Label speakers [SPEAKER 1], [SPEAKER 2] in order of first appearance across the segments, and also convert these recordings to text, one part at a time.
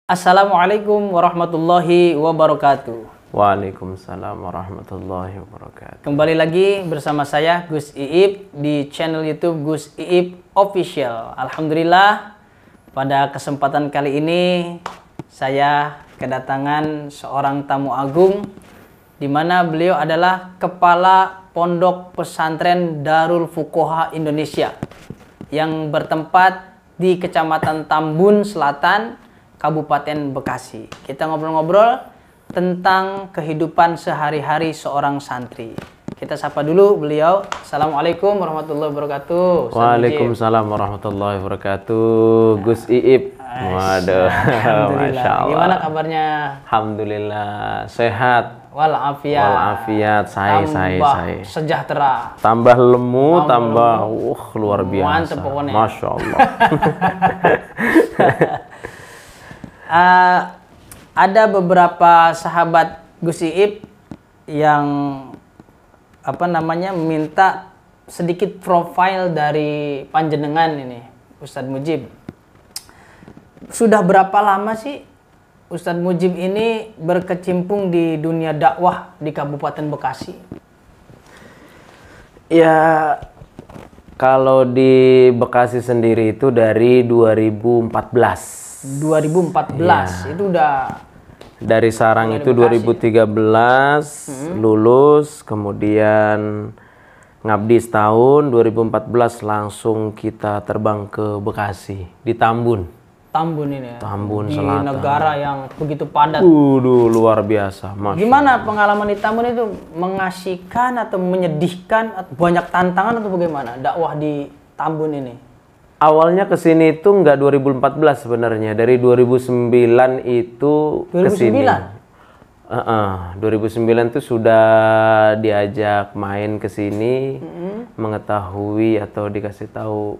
[SPEAKER 1] Assalamualaikum warahmatullahi wabarakatuh.
[SPEAKER 2] Waalaikumsalam warahmatullahi wabarakatuh.
[SPEAKER 1] Kembali lagi bersama saya Gus Iip di channel YouTube Gus Iip Official. Alhamdulillah pada kesempatan kali ini saya kedatangan seorang tamu agung di mana beliau adalah Kepala Pondok Pesantren Darul Fuqaha Indonesia yang bertempat di Kecamatan Tambun Selatan, Kabupaten Bekasi. Kita ngobrol-ngobrol tentang kehidupan sehari-hari seorang santri. Kita sapa dulu beliau. Assalamualaikum warahmatullahi wabarakatuh.
[SPEAKER 2] Waalaikumsalam warahmatullahi wabarakatuh. Gus Iip. Waduh, Masya Allah.
[SPEAKER 1] Gimana kabarnya?
[SPEAKER 2] Alhamdulillah, sehat.
[SPEAKER 1] Walafiat.
[SPEAKER 2] Walafiat, saya.
[SPEAKER 1] Sejahtera.
[SPEAKER 2] Tambah lemu, tambah luar biasa.
[SPEAKER 1] Mantep pokoknya.
[SPEAKER 2] Masya Allah.
[SPEAKER 1] Ada beberapa sahabat Gus Iip yang minta sedikit profil dari panjenengan ini, Ustadz Mujib. Sudah berapa lama sih Ustadz Mujib ini berkecimpung di dunia dakwah di Kabupaten Bekasi?
[SPEAKER 2] Ya, kalau di Bekasi sendiri itu dari 2014.
[SPEAKER 1] 2014
[SPEAKER 2] ya.
[SPEAKER 1] Itu udah
[SPEAKER 2] dari sarang itu 2013 lulus, kemudian ngabdi setahun, 2014 langsung kita terbang ke Bekasi di Tambun.
[SPEAKER 1] Tambun ini ya.
[SPEAKER 2] Tambun
[SPEAKER 1] di
[SPEAKER 2] Selatan.
[SPEAKER 1] Negara yang begitu padat.
[SPEAKER 2] Luar biasa.
[SPEAKER 1] Gimana pengalaman di Tambun itu? Mengasihkan atau menyedihkan atau banyak tantangan atau bagaimana dakwah di Tambun ini?
[SPEAKER 2] Awalnya kesini itu nggak 2014 sebenarnya, dari 2009 itu kesini. 2009 itu sudah diajak main ke sini, mengetahui atau dikasih tahu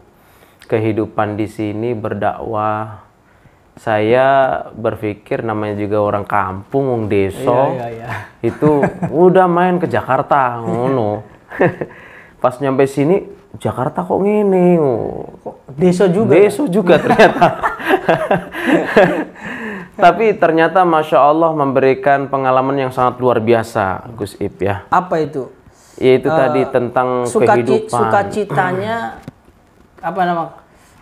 [SPEAKER 2] kehidupan di sini berdakwah. Saya berpikir namanya juga orang kampung, orang desa, itu udah main ke Jakarta, ngono. Pas nyampe sini Jakarta kok gini,
[SPEAKER 1] kok desa juga
[SPEAKER 2] ternyata. Tapi ternyata Masya Allah memberikan pengalaman yang sangat luar biasa, Gus Iip ya.
[SPEAKER 1] Apa itu?
[SPEAKER 2] Yaitu tadi tentang kehidupan.
[SPEAKER 1] Sukacitanya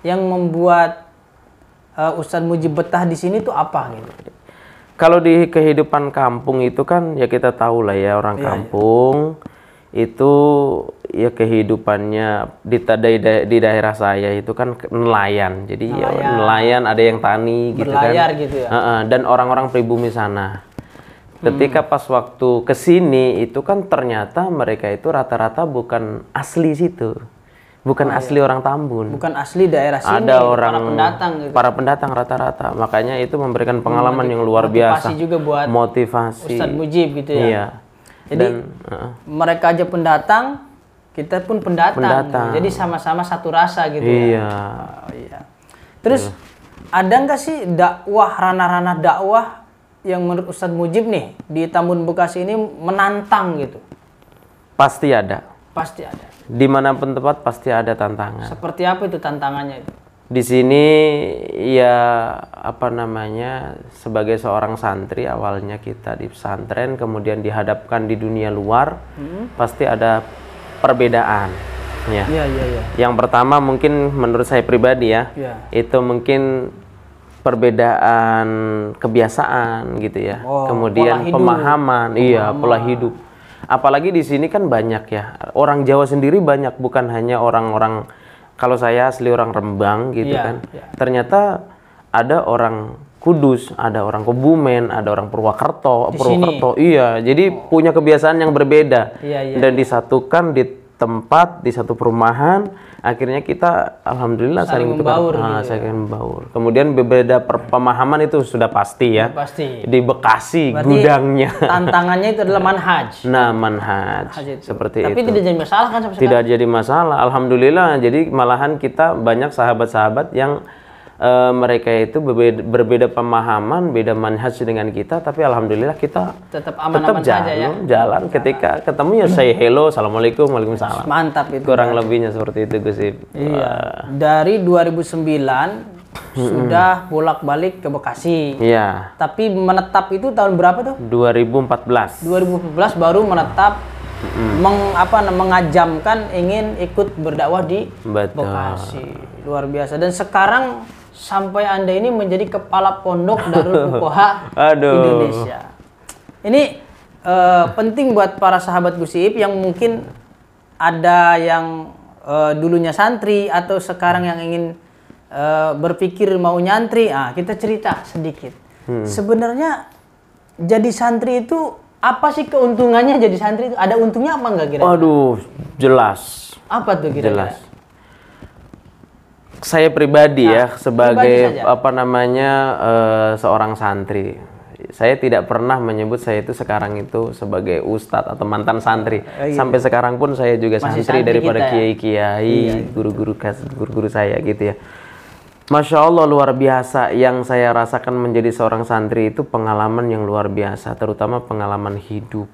[SPEAKER 1] yang membuat Ustadz Mujib betah di sini tuh apa gitu?
[SPEAKER 2] Kalau di kehidupan kampung itu kan ya kita tahu lah ya, orang kampung itu ya kehidupannya di daerah saya itu kan nelayan. Jadi ya nelayan, ada yang tani gitu kan.
[SPEAKER 1] Berlayar gitu ya.
[SPEAKER 2] Dan orang-orang pribumi sana. Ketika pas waktu kesini itu kan ternyata mereka itu rata-rata bukan asli situ. Bukan asli orang Tambun.
[SPEAKER 1] Bukan asli daerah sini.
[SPEAKER 2] Ada orang
[SPEAKER 1] para pendatang gitu.
[SPEAKER 2] Para pendatang rata-rata. Makanya itu memberikan pengalaman yang luar biasa.
[SPEAKER 1] Motivasi juga buat Ustadz Mujib gitu ya.
[SPEAKER 2] Iya.
[SPEAKER 1] Jadi mereka aja pendatang, kita pun pendatang. Jadi sama-sama satu rasa gitu
[SPEAKER 2] ya.
[SPEAKER 1] Iya. Terus ada nggak sih dakwah, ranah-ranah dakwah yang menurut Ustadz Mujib nih di Tambun Bekasi ini menantang gitu?
[SPEAKER 2] Pasti ada.
[SPEAKER 1] Pasti ada.
[SPEAKER 2] Dimanapun tempat pasti ada tantangan.
[SPEAKER 1] Seperti apa itu tantangannya itu?
[SPEAKER 2] Di sini ya sebagai seorang santri, awalnya kita di pesantren, kemudian dihadapkan di dunia luar, pasti ada perbedaan ya. Yang pertama mungkin menurut saya pribadi itu mungkin perbedaan kebiasaan gitu ya. Kemudian pemahaman, pola hidup. Apalagi di sini kan banyak ya, orang Jawa sendiri banyak, bukan hanya orang-orang. Kalau saya asli orang Rembang gitu kan. Ternyata ada orang Kudus, ada orang Kebumen, ada orang Purwokerto. Iya, jadi punya kebiasaan yang berbeda. Dan disatukan di tempat, di satu perumahan, akhirnya kita alhamdulillah saling membaur. Kemudian berbeda pemahaman itu sudah pasti ya.
[SPEAKER 1] Pasti.
[SPEAKER 2] Di Bekasi berarti gudangnya.
[SPEAKER 1] Tantangannya itu adalah manhaj.
[SPEAKER 2] Nah, manhaj seperti
[SPEAKER 1] itu. Tapi tidak jadi masalah kan sampai
[SPEAKER 2] Tidak jadi masalah, alhamdulillah. Jadi malahan kita banyak sahabat-sahabat yang mereka itu berbeda pemahaman, beda manhaj dengan kita, tapi alhamdulillah kita
[SPEAKER 1] tetap aman-aman saja ya.
[SPEAKER 2] Jalan ketika ketemu ya say hello, assalamualaikum, waalaikumsalam.
[SPEAKER 1] Mantap itu.
[SPEAKER 2] Kurang lebihnya seperti itu Gus Iip.
[SPEAKER 1] Iya. Dari 2009 sudah bolak-balik ke Bekasi.
[SPEAKER 2] Iya.
[SPEAKER 1] Tapi menetap itu tahun berapa tuh?
[SPEAKER 2] 2014.
[SPEAKER 1] 2014 baru menetap mengajamkan ingin ikut berdakwah di Bekasi. Luar biasa. Dan sekarang sampai Anda ini menjadi kepala pondok Darul Fuqaha Indonesia. Ini penting buat para sahabat Gus Iip yang mungkin ada yang dulunya santri atau sekarang yang ingin berpikir mau nyantri. Kita cerita sedikit. Sebenarnya jadi santri itu apa sih keuntungannya jadi santri itu? Ada untungnya apa enggak kira-kira?
[SPEAKER 2] Aduh, jelas.
[SPEAKER 1] Apa tuh kira-kira?
[SPEAKER 2] Jelas. Saya pribadi sebagai seorang santri. Saya tidak pernah menyebut saya itu sekarang itu sebagai ustadz atau mantan santri. Sampai sekarang pun saya juga santri daripada kiai-kiai, guru-guru saya gitu ya. Masya Allah, luar biasa. Yang saya rasakan menjadi seorang santri itu pengalaman yang luar biasa, terutama pengalaman hidup,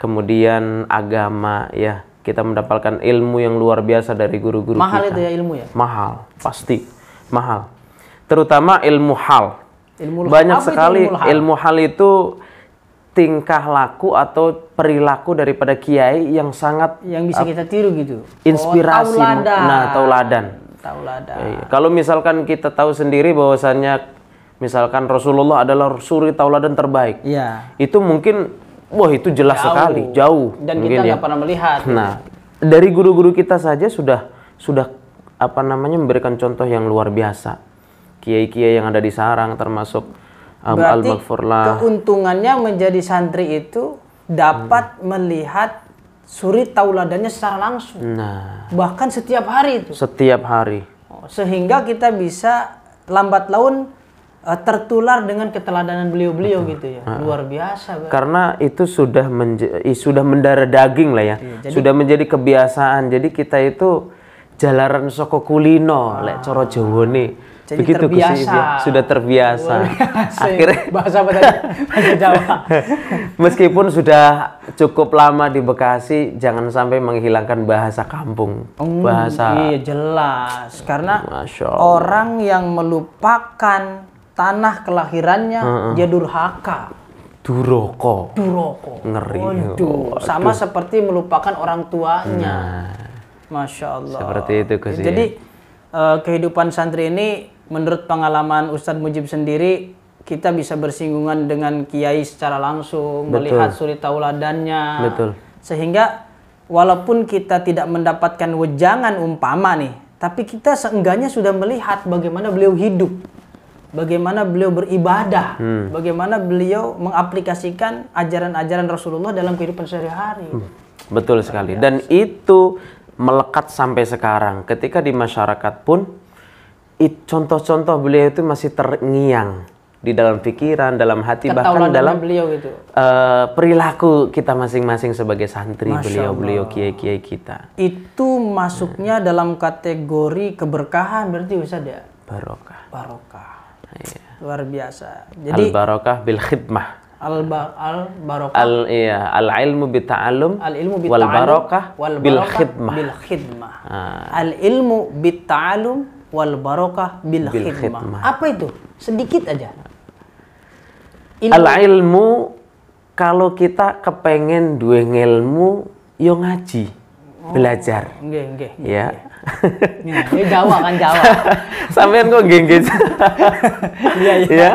[SPEAKER 2] kemudian agama ya. Kita mendapatkan ilmu yang luar biasa dari guru-guru kita.
[SPEAKER 1] Mahal itu ya ilmu ya?
[SPEAKER 2] Mahal, pasti mahal. Terutama ilmu hal. Banyak sekali ilmu hal itu tingkah laku atau perilaku daripada kiai yang sangat
[SPEAKER 1] yang bisa kita tiru gitu.
[SPEAKER 2] Inspirasi. Tauladan.
[SPEAKER 1] Tauladan.
[SPEAKER 2] Kalau misalkan kita tahu sendiri bahwasannya misalkan Rasulullah adalah suri tauladan terbaik.
[SPEAKER 1] Iya.
[SPEAKER 2] Itu mungkin itu jelas sekali, jauh.
[SPEAKER 1] Dan kita nggak pernah melihat.
[SPEAKER 2] Nah, dari guru-guru kita saja sudah memberikan contoh yang luar biasa. Kiai-kiai yang ada di sarang termasuk Al-Maghfurlah.
[SPEAKER 1] Keuntungannya menjadi santri itu dapat melihat suri tauladannya secara langsung.
[SPEAKER 2] Nah,
[SPEAKER 1] bahkan setiap hari itu.
[SPEAKER 2] Setiap hari.
[SPEAKER 1] Sehingga kita bisa lambat laun tertular dengan keteladanan beliau-beliau gitu ya. Luar biasa.
[SPEAKER 2] Karena itu sudah mendarah daging lah ya. Jadi, sudah menjadi kebiasaan. Jadi kita itu jalaran soko kulino lek coro Jawane.
[SPEAKER 1] Jadi
[SPEAKER 2] begitu
[SPEAKER 1] terbiasa.
[SPEAKER 2] Sudah terbiasa. Akhirnya
[SPEAKER 1] bahasa apa tadi? Bahasa Jawa.
[SPEAKER 2] Meskipun sudah cukup lama di Bekasi, jangan sampai menghilangkan bahasa kampung.
[SPEAKER 1] Iya jelas. Karena orang yang melupakan tanah kelahirannya dia durhaka.
[SPEAKER 2] Duroko.
[SPEAKER 1] Ngeri. Waduh. Sama seperti melupakan orang tuanya. Masya Allah.
[SPEAKER 2] Seperti itu Gus.
[SPEAKER 1] Jadi kehidupan santri ini menurut pengalaman Ustadz Mujib sendiri, kita bisa bersinggungan dengan kiai secara langsung. Betul. Melihat suri tauladannya.
[SPEAKER 2] Betul.
[SPEAKER 1] Sehingga walaupun kita tidak mendapatkan wejangan umpama nih, tapi kita seenggaknya sudah melihat bagaimana beliau hidup, bagaimana beliau beribadah, bagaimana beliau mengaplikasikan ajaran-ajaran Rasulullah dalam kehidupan sehari-hari.
[SPEAKER 2] Betul sekali. Dan itu melekat sampai sekarang. Ketika di masyarakat pun contoh-contoh beliau itu masih terngiang di dalam pikiran, dalam hati, bahkan dalam
[SPEAKER 1] beliau gitu.
[SPEAKER 2] Perilaku kita masing-masing sebagai santri, beliau kiai-kiai kita.
[SPEAKER 1] Itu masuknya dalam kategori keberkahan berarti Ustaz ya?
[SPEAKER 2] Barokah.
[SPEAKER 1] Iya. Luar biasa. Jadi
[SPEAKER 2] al-barokah bil khidmah.
[SPEAKER 1] Al-barokah.
[SPEAKER 2] Al-ilmu bitta'allum wal barokah bil khidmah.
[SPEAKER 1] Al-ilmu bitta'allum wal barokah bil khidmah. Apa itu? Sedikit aja.
[SPEAKER 2] Al-ilmu, kalau kita kepengen duwe ngilmu yo ngaji, belajar.
[SPEAKER 1] Nggih.
[SPEAKER 2] Ya.
[SPEAKER 1] Ini Jawa kan Jawa.
[SPEAKER 2] Sampean kok nggih. Iya. Ya.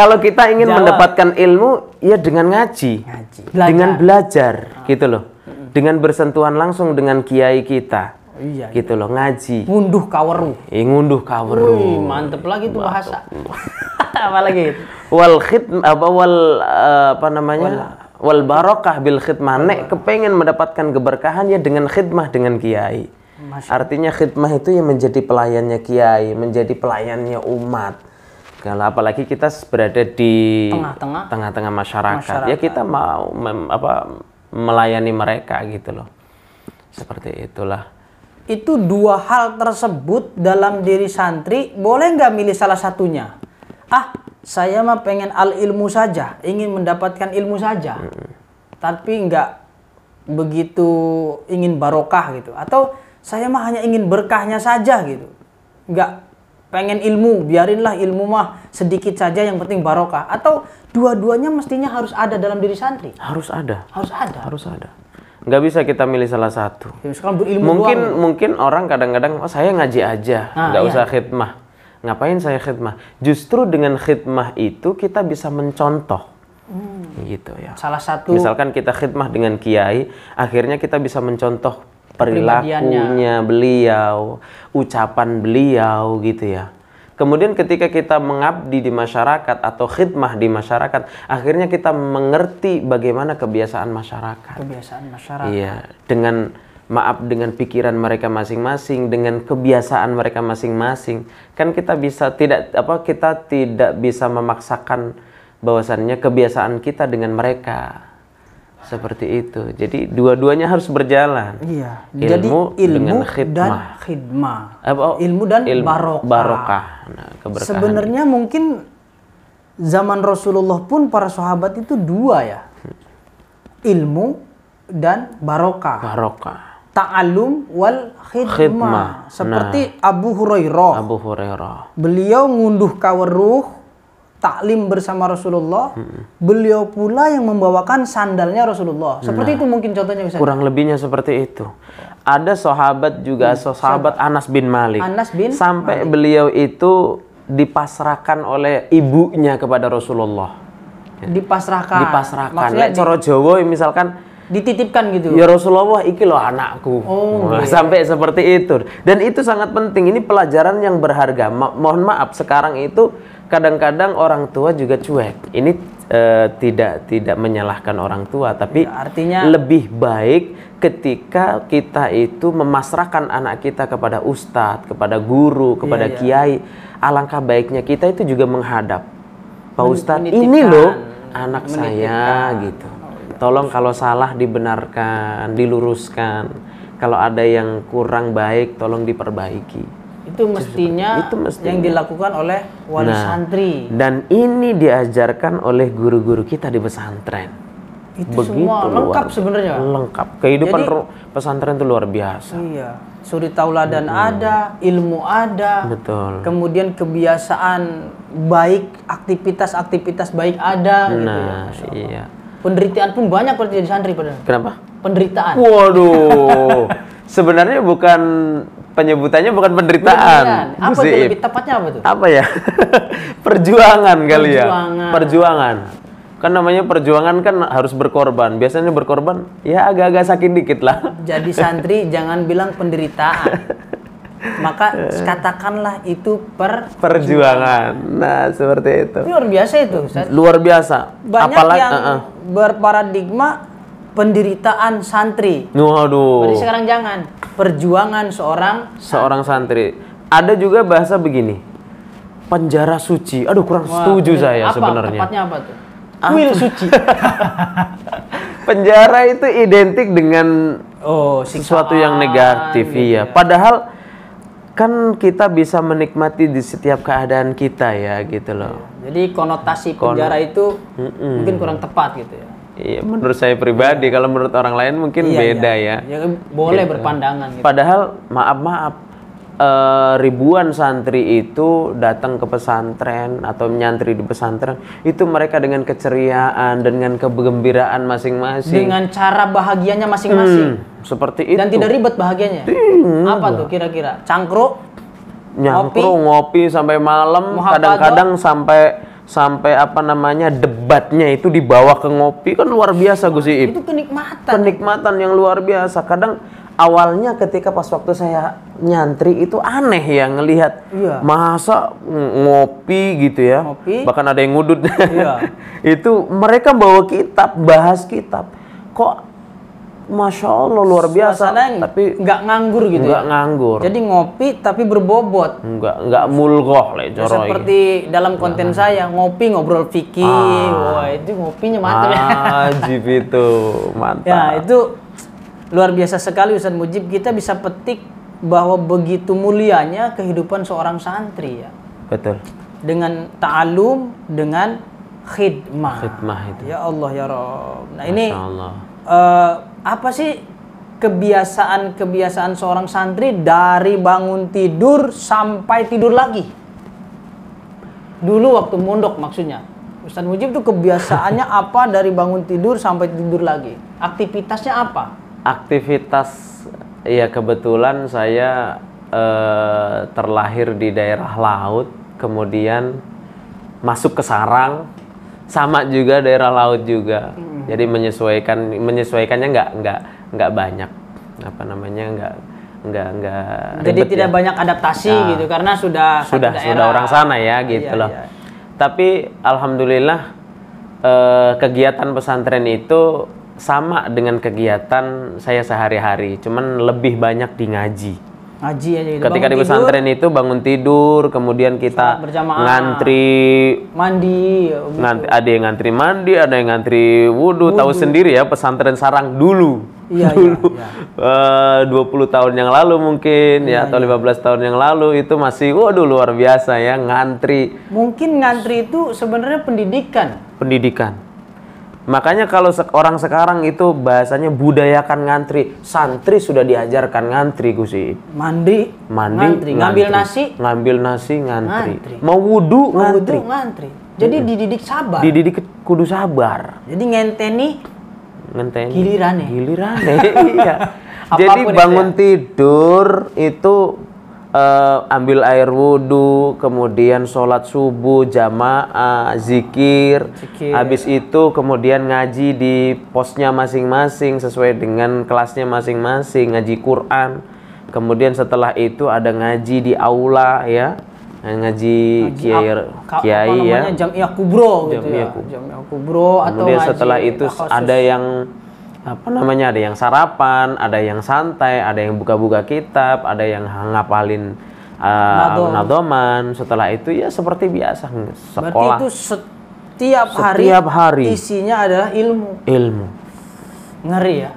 [SPEAKER 2] Kalau kita ingin mendapatkan ilmu ya dengan ngaji. Dengan belajar gitu loh. Dengan bersentuhan langsung dengan kiai kita.
[SPEAKER 1] Iya.
[SPEAKER 2] Gitu loh, ngaji.
[SPEAKER 1] Ngunduh kaweru.
[SPEAKER 2] Ngunduh kaweru.
[SPEAKER 1] Wih, mantep lagi tuh bahasa. Apa lagi?
[SPEAKER 2] Wal barokah bil khidmah. Nek kepengen mendapatkan keberkahan ya dengan khidmah dengan kiai. Artinya khidmah itu ya menjadi pelayannya kiai, menjadi pelayannya umat. Kalau apalagi kita berada di tengah-tengah masyarakat, ya kita mau melayani mereka gitu loh. Seperti itulah.
[SPEAKER 1] Itu dua hal tersebut dalam diri santri, boleh nggak milih salah satunya? Saya mah pengen al-ilmu saja, ingin mendapatkan ilmu saja. Tapi nggak begitu ingin barokah gitu. Atau saya mah hanya ingin berkahnya saja gitu. Nggak pengen ilmu, biarinlah ilmu mah sedikit saja yang penting barokah, atau dua-duanya mestinya harus ada dalam diri santri?
[SPEAKER 2] Harus ada.
[SPEAKER 1] Harus ada.
[SPEAKER 2] Harus ada. Nggak bisa kita milih salah satu.
[SPEAKER 1] Ya, sekarang berilmu
[SPEAKER 2] mungkin orang kadang-kadang, oh saya ngaji aja, nggak usah khidmah. Ngapain saya khidmah? Justru dengan khidmah itu kita bisa mencontoh. Gitu ya.
[SPEAKER 1] Salah satu.
[SPEAKER 2] Misalkan kita khidmah dengan kiai, akhirnya kita bisa mencontoh perilakunya beliau, ucapan beliau gitu ya. Kemudian ketika kita mengabdi di masyarakat atau khidmah di masyarakat, akhirnya kita mengerti bagaimana kebiasaan masyarakat.
[SPEAKER 1] Kebiasaan masyarakat.
[SPEAKER 2] Iya, dengan pikiran mereka masing-masing, dengan kebiasaan mereka masing-masing. Kan kita tidak bisa memaksakan bahwasannya kebiasaan kita dengan mereka. Seperti itu. Jadi dua-duanya harus berjalan.
[SPEAKER 1] Iya.
[SPEAKER 2] Ilmu dengan khidmah.
[SPEAKER 1] Dan khidmah. Ilmu dan barokah.
[SPEAKER 2] Nah, keberkahan.
[SPEAKER 1] Sebenarnya mungkin zaman Rasulullah pun para sahabat itu dua ya. Ilmu dan barokah.
[SPEAKER 2] Barokah.
[SPEAKER 1] Ta'allum wal khidmah. Seperti Abu Hurairah. Beliau ngunduh kaweruh taklim bersama Rasulullah, beliau pula yang membawakan sandalnya Rasulullah. Seperti itu mungkin contohnya bisa.
[SPEAKER 2] Kurang lebihnya seperti itu. Ada sahabat juga, sahabat Anas bin Malik. Sampai beliau itu dipasrahkan oleh ibunya kepada Rasulullah.
[SPEAKER 1] Dipasrahkan.
[SPEAKER 2] Maksudnya coro Jawa misalkan
[SPEAKER 1] dititipkan gitu.
[SPEAKER 2] Ya Rasulullah, iki loh anakku. Sampai seperti itu. Dan itu sangat penting. Ini pelajaran yang berharga. Mohon maaf, sekarang itu kadang-kadang orang tua juga cuek. Ini tidak menyalahkan orang tua, tapi
[SPEAKER 1] ya, artinya
[SPEAKER 2] lebih baik ketika kita itu memasrahkan anak kita kepada ustadz, kepada guru, kepada kiai. Alangkah baiknya kita itu juga menghadap Pak Ustadz, ini loh anak saya gitu. Tolong kalau salah dibenarkan, diluruskan. Kalau ada yang kurang baik, tolong diperbaiki.
[SPEAKER 1] Itu mestinya yang dilakukan oleh wali santri.
[SPEAKER 2] Dan ini diajarkan oleh guru-guru kita di pesantren.
[SPEAKER 1] Itu begitu semua lengkap sebenarnya.
[SPEAKER 2] Lengkap. Kehidupan pesantren itu luar biasa.
[SPEAKER 1] Iya. Suri tauladan ada, ilmu ada.
[SPEAKER 2] Betul.
[SPEAKER 1] Kemudian kebiasaan baik, aktivitas baik ada.
[SPEAKER 2] Nah,
[SPEAKER 1] gitu ya,
[SPEAKER 2] iya.
[SPEAKER 1] Penderitaan pun banyak berarti jadi santri padahal.
[SPEAKER 2] Kenapa?
[SPEAKER 1] Penderitaan.
[SPEAKER 2] Waduh. Sebenarnya penyebutannya bukan penderitaan.
[SPEAKER 1] Apa itu lebih tepatnya apa tuh?
[SPEAKER 2] Apa ya? Perjuangan kali ya. Perjuangan. Kan namanya perjuangan kan harus berkorban. Biasanya berkorban ya agak-agak sakit dikit lah.
[SPEAKER 1] Jadi santri jangan bilang penderitaan. Maka katakanlah itu perjuangan.
[SPEAKER 2] Nah, seperti itu.
[SPEAKER 1] Luar biasa itu, Ustaz.
[SPEAKER 2] Luar biasa.
[SPEAKER 1] Banyak yang berparadigma penderitaan santri.
[SPEAKER 2] Waduh.
[SPEAKER 1] Berarti sekarang jangan. Perjuangan seorang
[SPEAKER 2] santri. Ada juga bahasa begini. Penjara suci. Aduh, kurang setuju saya sebenarnya.
[SPEAKER 1] Tepatnya apa tuh? Kuil suci.
[SPEAKER 2] Penjara itu identik dengan sesuatu yang negatif,
[SPEAKER 1] gitu
[SPEAKER 2] ya. Padahal kan kita bisa menikmati di setiap keadaan kita ya, gitu loh.
[SPEAKER 1] Jadi konotasi penjara itu mungkin kurang tepat gitu ya.
[SPEAKER 2] Iya, menurut saya pribadi. Kalau menurut orang lain mungkin beda ya.
[SPEAKER 1] Boleh gitu. Berpandangan gitu.
[SPEAKER 2] Padahal maaf, ribuan santri itu datang ke pesantren atau menyantri di pesantren, itu mereka dengan keceriaan, dengan kegembiraan masing-masing,
[SPEAKER 1] dengan cara bahagianya masing-masing.
[SPEAKER 2] Seperti itu.
[SPEAKER 1] Dan tidak ribet bahagianya. Apa tuh kira-kira? Cangkruk,
[SPEAKER 2] ngopi sampai malam, kadang-kadang sampai debatnya itu dibawa ke ngopi, kan luar biasa Gus Iip.
[SPEAKER 1] Itu
[SPEAKER 2] kenikmatan yang luar biasa. Kadang awalnya ketika pas waktu saya nyantri itu aneh ya ngelihat, masa ngopi gitu ya, bahkan ada yang ngudut. Itu mereka bawa kitab, bahas kitab, kok Masya Allah luar biasa. Tapi
[SPEAKER 1] nggak nganggur gitu.
[SPEAKER 2] Nggak nganggur.
[SPEAKER 1] Jadi ngopi tapi berbobot.
[SPEAKER 2] Nggak mulgoh
[SPEAKER 1] seperti dalam konten saya, ngopi ngobrol fikih. Wah, itu ngopinya mantap ya.
[SPEAKER 2] Ajib itu, mantap.
[SPEAKER 1] Ya, itu luar biasa sekali Ustaz Mujib. Kita bisa petik bahwa begitu mulianya kehidupan seorang santri ya.
[SPEAKER 2] Betul.
[SPEAKER 1] Dengan ta'alum, dengan khidmah.
[SPEAKER 2] Khidmah itu.
[SPEAKER 1] Ya Allah ya Rabb. Nah, ini apa sih kebiasaan seorang santri dari bangun tidur sampai tidur lagi? Dulu waktu mondok maksudnya. Ustadz Mujib tuh kebiasaannya apa dari bangun tidur sampai tidur lagi? Aktivitasnya apa?
[SPEAKER 2] Aktivitas, ya kebetulan saya terlahir di daerah laut, kemudian masuk ke sarang, sama juga daerah laut juga. Jadi menyesuaikannya nggak banyak, apa namanya nggak.
[SPEAKER 1] Jadi tidak banyak adaptasi gitu karena sudah
[SPEAKER 2] orang sana ya gitu loh.
[SPEAKER 1] Iya.
[SPEAKER 2] Tapi alhamdulillah kegiatan pesantren itu sama dengan kegiatan saya sehari-hari, cuman lebih banyak di ngaji.
[SPEAKER 1] Ngaji aja gitu.
[SPEAKER 2] Ketika di pesantren itu bangun tidur, kemudian kita ngantri
[SPEAKER 1] mandi.
[SPEAKER 2] Ada yang ngantri mandi, ada yang ngantri wudhu. Tahu sendiri ya pesantren sarang dulu.
[SPEAKER 1] Iya.
[SPEAKER 2] 20 tahun yang lalu mungkin atau 15 tahun yang lalu itu masih waduh luar biasa ya ngantri.
[SPEAKER 1] Mungkin ngantri itu sebenarnya pendidikan.
[SPEAKER 2] Makanya kalau orang sekarang itu bahasanya budayakan ngantri. Santri sudah diajarkan ngantri, Gus Iip.
[SPEAKER 1] Mandi, ngantri. Ngambil nasi, ngantri.
[SPEAKER 2] Mau wudhu, ngantri.
[SPEAKER 1] Jadi dididik sabar.
[SPEAKER 2] Dididik kudu sabar.
[SPEAKER 1] Jadi ngenteni gilirane.
[SPEAKER 2] Iya. Jadi bangun tidur itu ambil air wudhu, kemudian sholat subuh, jamaah, zikir. Habis itu kemudian ngaji di posnya masing-masing sesuai dengan kelasnya masing-masing, ngaji Quran. Kemudian setelah itu ada ngaji di aula ya, ngaji kiai ya.
[SPEAKER 1] Jamiah kubro gitu ya. Jamiah kubro atau
[SPEAKER 2] kemudian
[SPEAKER 1] ngaji
[SPEAKER 2] setelah itu ada yang ada yang sarapan, ada yang santai, ada yang buka-buka kitab, ada yang ngapalin nadoman. Setelah itu ya seperti biasa sekolah.
[SPEAKER 1] Berarti itu setiap hari isinya adalah ilmu.
[SPEAKER 2] Ilmu.
[SPEAKER 1] Ngeri ya.